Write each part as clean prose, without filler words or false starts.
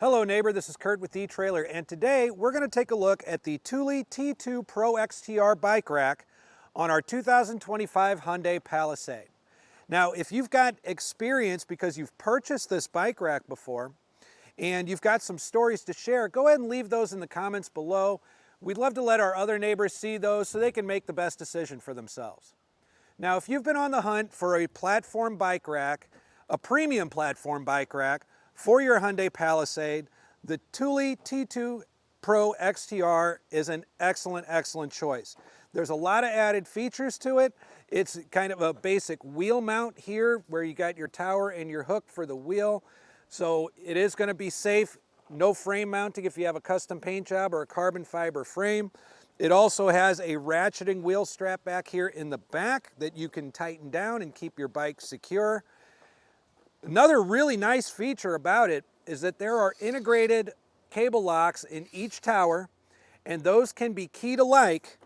Hello neighbor, this is Curt with etrailer, and today we're going to take a look at the Thule T2 Pro XTR bike rack on our 2025 Hyundai Palisade. Now, if you've got experience because you've purchased this bike rack before and you've got some stories to share, go ahead and leave those in the comments below. We'd love to let our other neighbors see those so they can make the best decision for themselves. Now, if you've been on the hunt for a platform bike rack, a premium platform bike rack, for your Hyundai Palisade, the Thule T2 Pro XTR is an excellent choice. There's a lot of added features to it. It's kind of a basic wheel mount here where you got your tower and your hook for the wheel. So it is going to be safe. No frame mounting if you have a custom paint job or a carbon fiber frame. It also has a ratcheting wheel strap back here in the back that you can tighten down and keep your bike secure. Another really nice feature about it is that there are integrated cable locks in each tower, and those can be key to like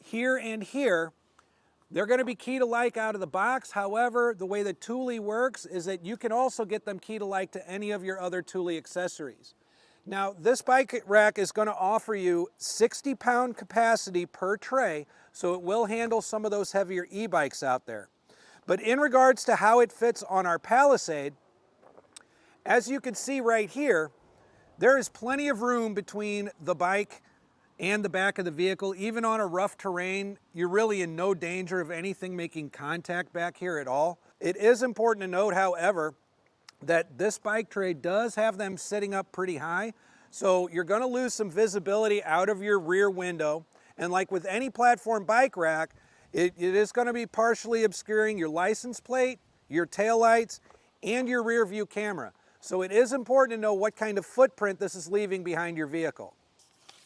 here and here. They're going to be key to like out of the box. However, the way that Thule works is that you can also get them key to like to any of your other Thule accessories. Now, this bike rack is going to offer you 60-pound capacity per tray, so it will handle some of those heavier e-bikes out there. But in regards to how it fits on our Palisade, as you can see right here, there is plenty of room between the bike and the back of the vehicle. Even on a rough terrain, you're really in no danger of anything making contact back here at all. It is important to note, however, that this bike tray does have them sitting up pretty high, so you're going to lose some visibility out of your rear window. And like with any platform bike rack, it is going to be partially obscuring your license plate, your taillights, and your rear view camera. So it is important to know what kind of footprint this is leaving behind your vehicle.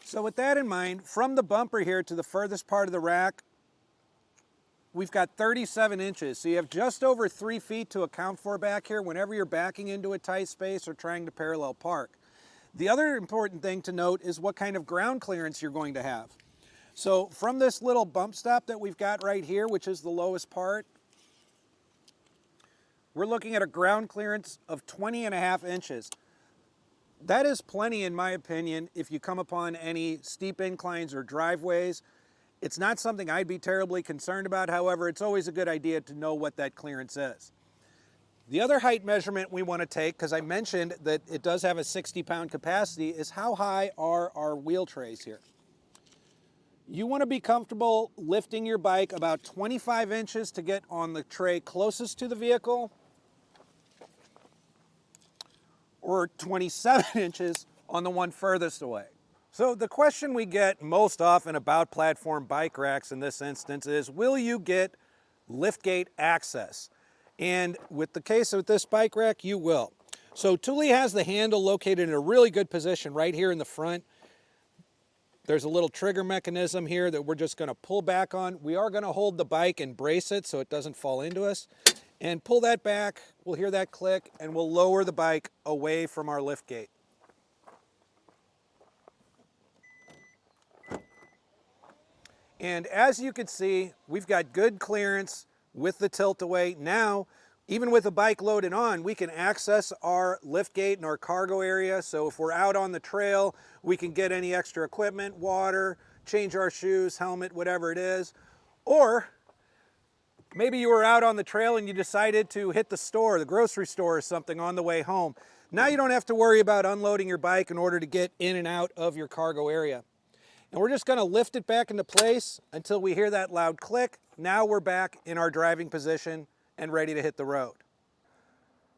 So with that in mind, from the bumper here to the furthest part of the rack, we've got 37 inches. So you have just over 3 feet to account for back here whenever you're backing into a tight space or trying to parallel park. The other important thing to note is what kind of ground clearance you're going to have. So from this little bump stop that we've got right here, which is the lowest part, we're looking at a ground clearance of 20.5 inches. That is plenty, in my opinion, if you come upon any steep inclines or driveways. It's not something I'd be terribly concerned about. However, it's always a good idea to know what that clearance is. The other height measurement we want to take, because I mentioned that it does have a 60-pound capacity, is how high are our wheel trays here. You want to be comfortable lifting your bike about 25 inches to get on the tray closest to the vehicle, or 27 inches on the one furthest away. So the question we get most often about platform bike racks in this instance is, will you get liftgate access? And with the case of this bike rack, you will. So Thule has the handle located in a really good position right here in the front. There's a little trigger mechanism here that we're just going to pull back on. We are going to hold the bike and brace it so it doesn't fall into us. And pull that back, we'll hear that click, and we'll lower the bike away from our lift gate. And as you can see, we've got good clearance with the tilt-away. Now, even with the bike loaded on, we can access our lift gate and our cargo area. So if we're out on the trail, we can get any extra equipment, water, change our shoes, helmet, whatever it is. Or maybe you were out on the trail and you decided to hit the store, the grocery store or something on the way home. Now you don't have to worry about unloading your bike in order to get in and out of your cargo area. And we're just going to lift it back into place until we hear that loud click. Now we're back in our driving position and ready to hit the road.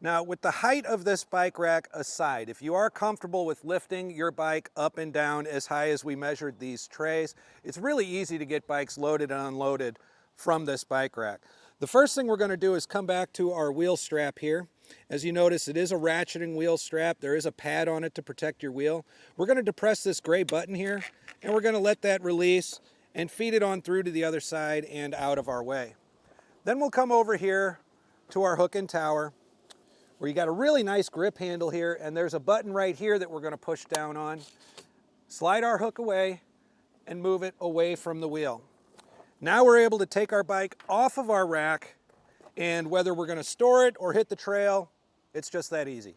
Now, with the height of this bike rack aside, if you are comfortable with lifting your bike up and down as high as we measured these trays, it's really easy to get bikes loaded and unloaded from this bike rack. The first thing we're going to do is come back to our wheel strap here. As you notice, it is a ratcheting wheel strap. There is a pad on it to protect your wheel. We're going to depress this gray button here, and we're going to let that release and feed it on through to the other side and out of our way. Then we'll come over here to our hook and tower, where you got a really nice grip handle here, and there's a button right here that we're going to push down on. Slide our hook away and move it away from the wheel. Now we're able to take our bike off of our rack, and whether we're going to store it or hit the trail, it's just that easy.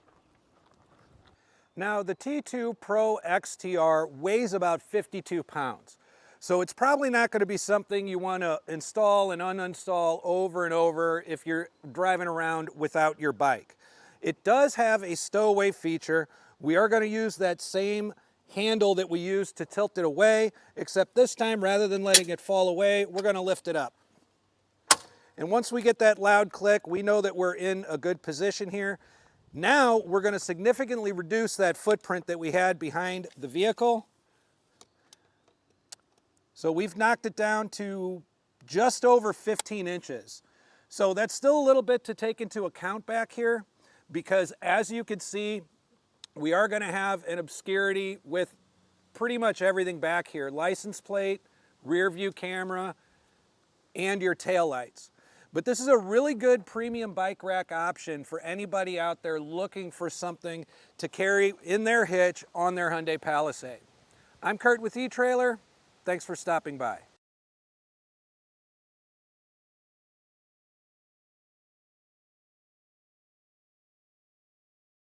Now the T2 Pro XTR weighs about 52 pounds. So it's probably not going to be something you want to install and uninstall over and over if you're driving around without your bike. It does have a stowaway feature. We are going to use that same handle that we used to tilt it away, except this time rather than letting it fall away, we're going to lift it up. And once we get that loud click, we know that we're in a good position here. Now we're going to significantly reduce that footprint that we had behind the vehicle. So we've knocked it down to just over 15 inches. So that's still a little bit to take into account back here, because as you can see, we are going to have an obscurity with pretty much everything back here. License plate, rear view camera, and your taillights. But this is a really good premium bike rack option for anybody out there looking for something to carry in their hitch on their Hyundai Palisade. I'm Curt with eTrailer. Thanks for stopping by.